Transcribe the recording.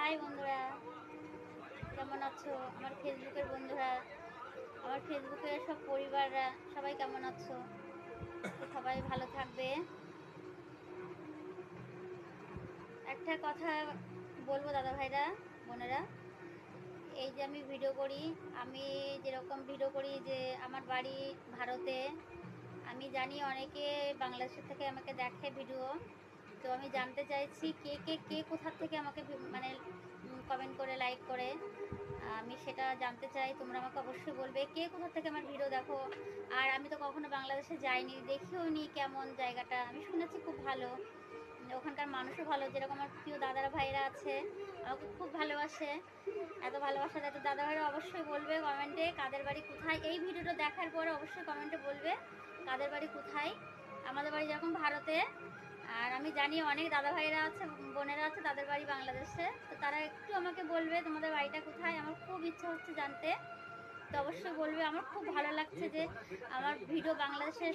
High বন্ধুরা, কেমন আছো? আমার ফেসবুকের বন্ধুরা, আমার ফেসবুকের সব পরিবাররা সবাই কেমন আছো? তো সবাই ভালো থাকবে। একটা কথা বলবো দাদা ভাইরা, বোনেরা, এই যে আমি ভিডিও করি, আমি যেরকম ভিডিও করি যে আমার বাড়ি ভারতে। আমি জানি অনেকে বাংলাদেশের থেকে আমাকে দেখে ভিডিও। তো আমি জানতে চাইছি কে কোথা থেকে আমাকে মানে কমেন্ট করে লাইক করে। আমি সেটা জানতে চাই, তোমরা আমাকে অবশ্যই বলবে কে কোথা থেকে আমার ভিডিও দেখো। আর আমি তো কখনো বাংলাদেশে যাইনি, দেখিও নি কেমন জায়গাটা। আমি শুনেছি খুব ভালো, ওখানকার মানুষও ভালো। যেরকম আমার প্রিয় দাদারা ভাইরা আছে, আমাকে খুব ভালোবাসে। এত ভালোবাসা দেয়, তো দাদা ভাইরা অবশ্যই বলবে কমেন্টে কাদের বাড়ি কোথায়। এই ভিডিওটা দেখার পরে অবশ্যই কমেন্টে বলবে কাদের বাড়ি কোথায়। আমাদের বাড়ি যেরকম ভারতে, আর আমি জানি অনেক দাদা ভাইরা আছে, বোনেরা আছে, তাদের বাড়ি বাংলাদেশে। তো তারা একটু আমাকে বলবে তোমাদের বাড়িটা কোথায়। আমার খুব ইচ্ছা হচ্ছে জানতে, তো অবশ্যই বলবে। আমার খুব ভালো লাগছে যে আমার ভিডিও বাংলাদেশের